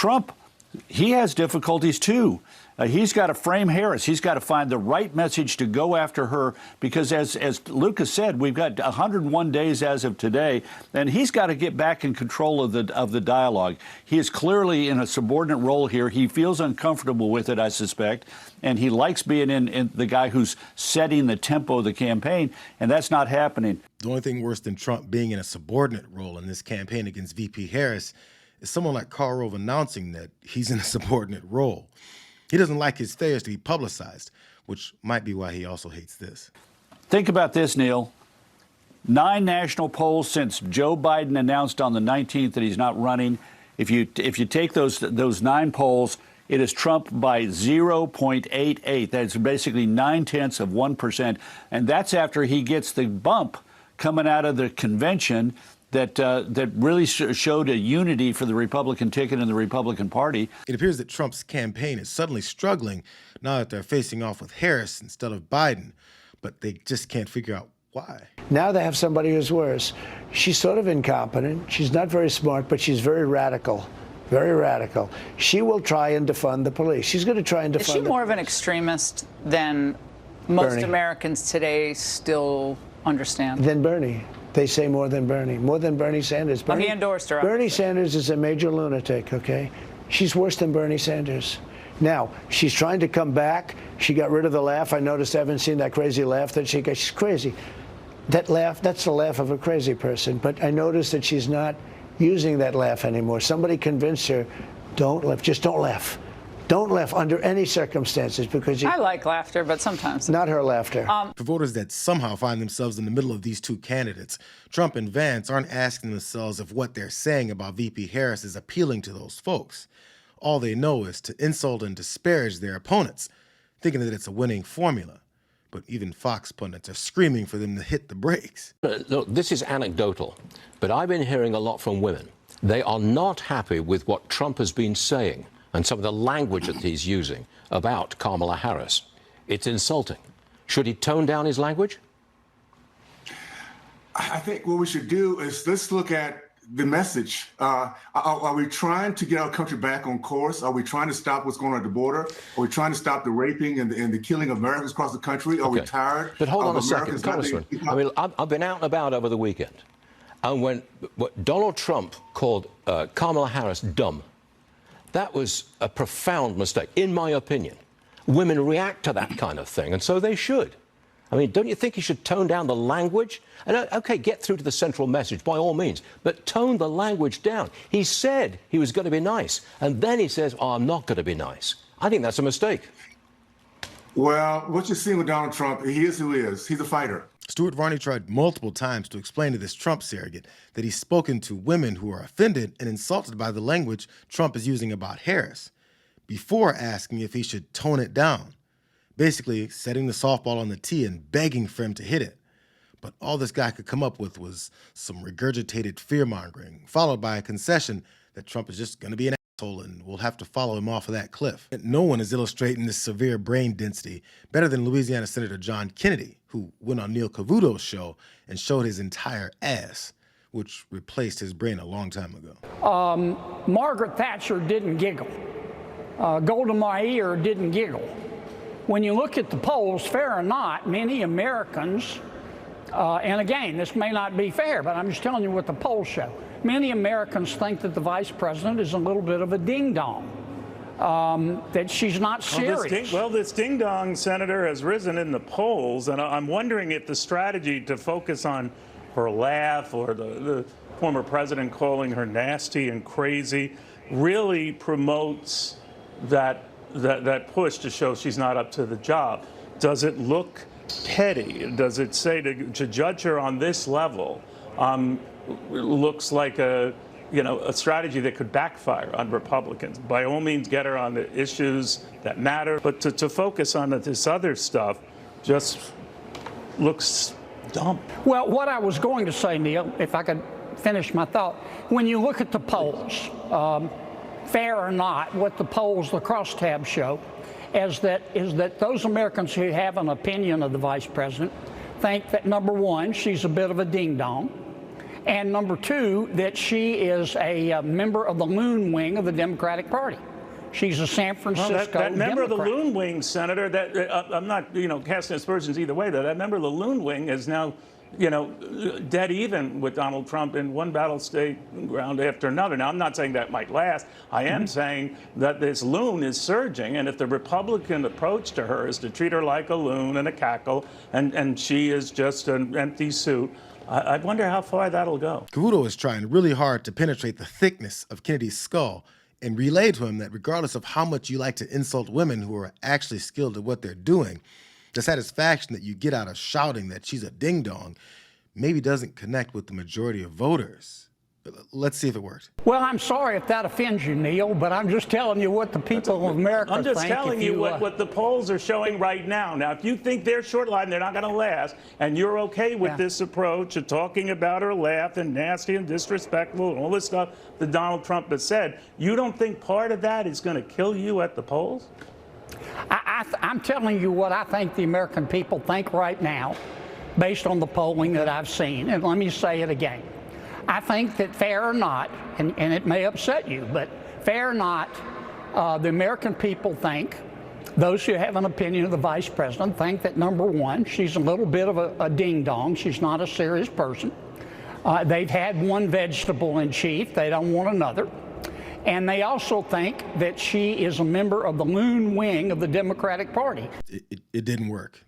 Trump, he has difficulties too. He's got to frame Harris. He's got to find the right message to go after her because, as Lucas said, we've got 101 days as of today, and he's got to get back in control of the dialogue. He is clearly in a subordinate role here. He feels uncomfortable with it, I suspect, and he likes being in the guy who's setting the tempo of the campaign, and that's not happening. The only thing worse than Trump being in a subordinate role in this campaign against VP Harris is someone like Karl Rove announcing that he's in a subordinate role. He doesn't like his failures to be publicized, which might be why he also hates this. Think about this, Neil. 9 national polls since Joe Biden announced on the 19th that he's not running. If you take those 9 polls, it is Trump by 0.88. That's basically 0.9%, and that's after he gets the bump coming out of the convention that really showed a unity for the Republican ticket and the Republican Party. It appears that Trump's campaign is suddenly struggling now that they're facing off with Harris instead of Biden, but they just can't figure out why. Now they have somebody who's worse. She's sort of incompetent. She's not very smart, but she's very radical. Very radical. She will try and defund the police. She's going to try and defund. Is she more of an extremist than most Americans today still understand? Than Bernie. They say more than Bernie Sanders. He endorsed her. Bernie Sanders is a major lunatic, okay? She's worse than Bernie Sanders. Now, she's trying to come back. She got rid of the laugh. I noticed, I haven't seen that crazy laugh that she got. She's crazy. That laugh, that's the laugh of a crazy person. But I noticed that she's not using that laugh anymore. Somebody convinced her, don't laugh, just don't laugh. Don't laugh under any circumstances because I like laughter, but sometimes. Not her laughter. For voters that somehow find themselves in the middle of these two candidates, Trump and Vance aren't asking themselves if what they're saying about VP Harris is appealing to those folks. All they know is to insult and disparage their opponents, thinking that it's a winning formula. But even Fox pundits are screaming for them to hit the brakes. Look, this is anecdotal, but I've been hearing a lot from women. They are not happy with what Trump has been saying and some of the language that he's using about Kamala Harris. It's insulting. Should he tone down his language? I think what we should do is let's look at the message. Are we trying to get our country back on course? Are we trying to stop what's going on at the border? Are we trying to stop the raping and the killing of Americans across the country? Are we tired? But hold on a Americans second, Congressman. I mean, I've been out and about over the weekend, and when Donald Trump called Kamala Harris dumb, that was a profound mistake, in my opinion. Women react to that kind of thing, and so they should. I mean, don't you think he should tone down the language? And okay, get through to the central message, by all means, but tone the language down. He said he was going to be nice, and then he says, oh, I'm not going to be nice. I think that's a mistake. Well, what you're seeing with Donald Trump, he is who he is. He's a fighter. Stuart Varney tried multiple times to explain to this Trump surrogate that he's spoken to women who are offended and insulted by the language Trump is using about Harris, before asking if he should tone it down, basically setting the softball on the tee and begging for him to hit it. But all this guy could come up with was some regurgitated fear-mongering, followed by a concession that Trump is just going to be an asshole and we'll have to follow him off of that cliff. No one is illustrating this severe brain density better than Louisiana Senator John Kennedy, who went on Neil Cavuto's show and showed his entire ass, which replaced his brain a long time ago. Margaret Thatcher didn't giggle. Golda Meir didn't giggle. When you look at the polls, fair or not, many Americans, and again, this may not be fair, but I'm just telling you what the polls show. Many Americans think that the vice president is a little bit of a ding-dong, that she's not serious. Well, this ding-dong, Senator, has risen in the polls, and I'm wondering if the strategy to focus on her laugh or the former president calling her nasty and crazy really promotes that push to show she's not up to the job. Does it look petty? Does it say to judge her on this level looks like a strategy that could backfire on Republicans? By all means, get her on the issues that matter, but to focus on this other stuff just looks dumb. Well, what I was going to say, Neil, if I could finish my thought, when you look at the polls, fair or not, what the polls, the crosstabs show, is that those Americans who have an opinion of the vice president think that, number one, she's a bit of a ding-dong, And number two, that she is a member of the loon wing of the Democratic Party. She's a San Francisco that member of the Democrat. loon wing, Senator, that I'm not, casting aspersions either way, though. That member of the loon wing is now, dead even with Donald Trump in one battle state ground after another. Now, I'm not saying that might last. I am saying that this loon is surging, and if the Republican approach to her is to treat her like a loon and a cackle, and she is just an empty suit, I wonder how far that'll go. Cavuto is trying really hard to penetrate the thickness of Kennedy's skull and relay to him that regardless of how much you like to insult women who are actually skilled at what they're doing, the satisfaction that you get out of shouting that she's a ding-dong maybe doesn't connect with the majority of voters. Let's see if it worked. Well, I'm sorry if that offends you, Neil, but I'm just telling you what the people of America think. I'm just telling you what the polls are showing right now. Now, if you think they're short-lived, they're not going to last, and you're okay with this approach of talking about her laugh and nasty and disrespectful and all this stuff that Donald Trump has said, you don't think part of that is going to kill you at the polls? I'm telling you what I think the American people think right now, based on the polling that I've seen, and let me say it again. I think that fair or not, and it may upset you, but fair or not, the American people think, those who have an opinion of the vice president think that, number one, she's a little bit of a ding-dong. She's not a serious person. They've had one vegetable in chief. They don't want another. And they also think that she is a member of the loon wing of the Democratic Party. It didn't work,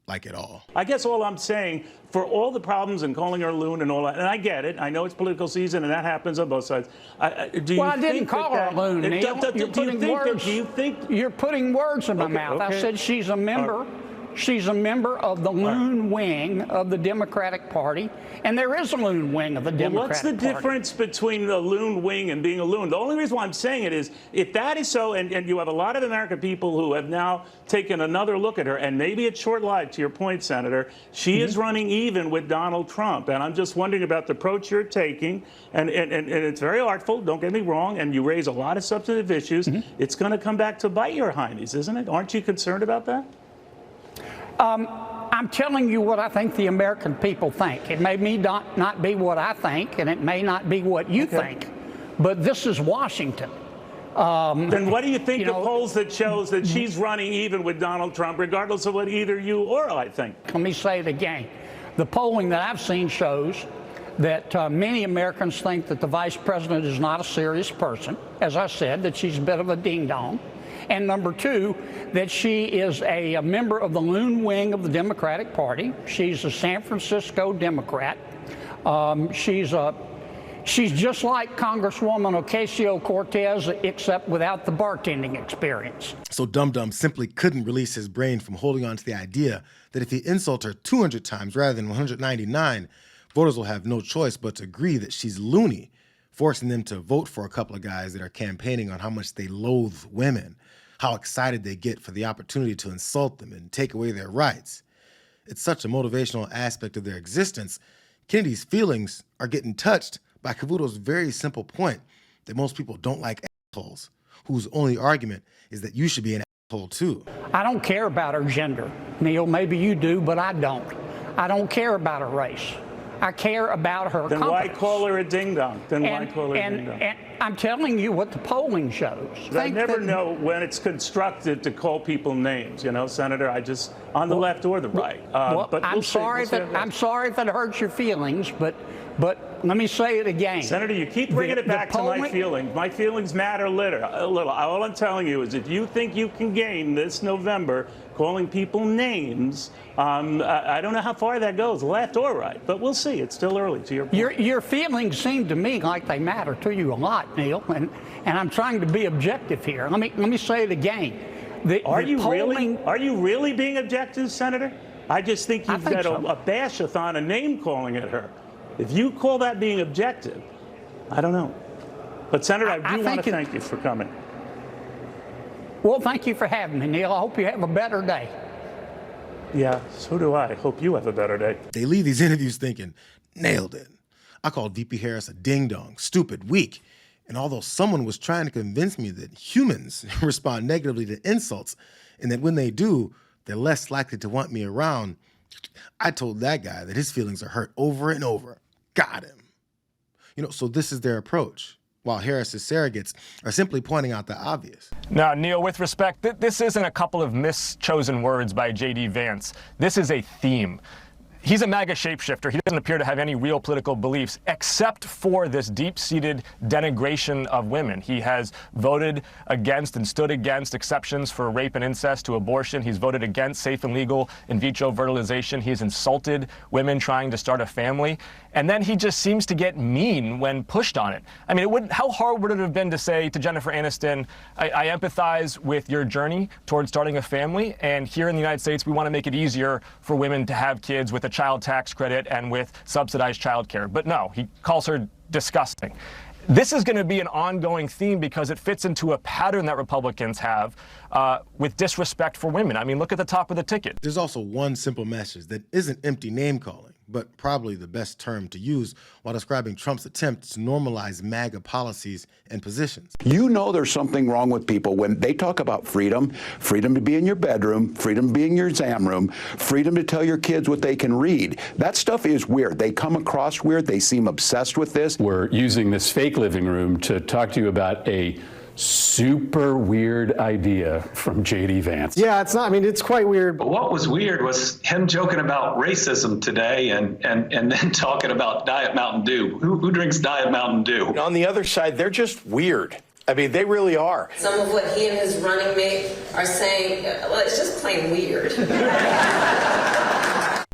like at all. I guess all I'm saying, for all the problems and calling her a loon and all that, and I get it, I know it's political season and that happens on both sides. I didn't call her a loon, Neil. You're putting words in my mouth. I said she's a member. She's a member of the loon wing of the Democratic Party, and there is a loon wing of the Democratic Party. What's the difference between the loon wing and being a loon? The only reason why I'm saying it is, if that is so, and you have a lot of American people who have now taken another look at her, and maybe it's short-lived, to your point, Senator, she is running even with Donald Trump, and I'm just wondering about the approach you're taking, and it's very artful, don't get me wrong, and you raise a lot of substantive issues. It's going to come back to bite your hinds, isn't it? Aren't you concerned about that? I'm telling you what I think the American people think. It may not be what I think, and it may not be what you think, but this is Washington. Then what do you think the polls that shows that she's running even with Donald Trump, regardless of what either you or I think? Let me say it again. The polling that I've seen shows that many Americans think that the vice president is not a serious person. As I said, that she's a bit of a ding-dong. And number two, that she is a member of the loon wing of the Democratic Party. She's a San Francisco Democrat. She's just like Congresswoman Ocasio-Cortez, except without the bartending experience. So Dum Dum simply couldn't release his brain from holding on to the idea that if he insults her 200 times rather than 199, voters will have no choice but to agree that she's loony, forcing them to vote for a couple of guys that are campaigning on how much they loathe women, how excited they get for the opportunity to insult them and take away their rights. It's such a motivational aspect of their existence. Kennedy's feelings are getting touched by Cavuto's very simple point that most people don't like assholes, whose only argument is that you should be an asshole too. I don't care about her gender, Neil. Maybe you do, but I don't. I don't care about her race. I care about her Then competence. why call her a ding-dong? And I'm telling you what the polling shows. I never know when it's constructive to call people names, Senator. On the left or the right. But I'm sorry if it hurts your feelings, but let me say it again. Senator, you keep bringing it back to my feelings. My feelings matter a little. All I'm telling you is if you think you can gain this November calling people names, I don't know how far that goes, left or right, but we'll see. It's still early, to your point. Your feelings seem to me like they matter to you a lot, Neil, and I'm trying to be objective here. Let me say it again. Are you really being objective, Senator? I just think you've got a bash-a-thon, a name-calling at her. If you call that being objective, I don't know. But, Senator, I do want to thank you for coming. Well, thank you for having me, Neil. I hope you have a better day. Yeah, so do I. Hope you have a better day. They leave these interviews thinking, nailed it. I called VP Harris a ding-dong, stupid, weak. And although someone was trying to convince me that humans respond negatively to insults and that when they do, they're less likely to want me around, I told that guy that his feelings are hurt over and over. Got him. So this is their approach, while Harris's surrogates are simply pointing out the obvious. Now, Neil, with respect, this isn't a couple of mischosen words by J.D. Vance. This is a theme. He's a MAGA shapeshifter. He doesn't appear to have any real political beliefs except for this deep-seated denigration of women. He has voted against and stood against exceptions for rape and incest to abortion. He's voted against safe and legal in vitro fertilization. He's insulted women trying to start a family. And then he just seems to get mean when pushed on it. I mean, how hard would it have been to say to Jennifer Aniston, I empathize with your journey towards starting a family, and here in the United States, we want to make it easier for women to have kids with a child tax credit and with subsidized childcare. But no, he calls her disgusting. This is going to be an ongoing theme because it fits into a pattern that Republicans have with disrespect for women. I mean, look at the top of the ticket. There's also one simple message that isn't empty name-calling, but probably the best term to use while describing Trump's attempt to normalize MAGA policies and positions. You know there's something wrong with people when they talk about freedom, freedom to be in your bedroom, freedom to be in your exam room, freedom to tell your kids what they can read. That stuff is weird. They come across weird. They seem obsessed with this. We're using this fake living room to talk to you about a super weird idea from J.D. Vance. Yeah, it's quite weird. But what was weird was him joking about racism today and then talking about Diet Mountain Dew. Who drinks Diet Mountain Dew? On the other side, they're just weird. I mean, they really are. Some of what he and his running mate are saying, well, it's just plain weird.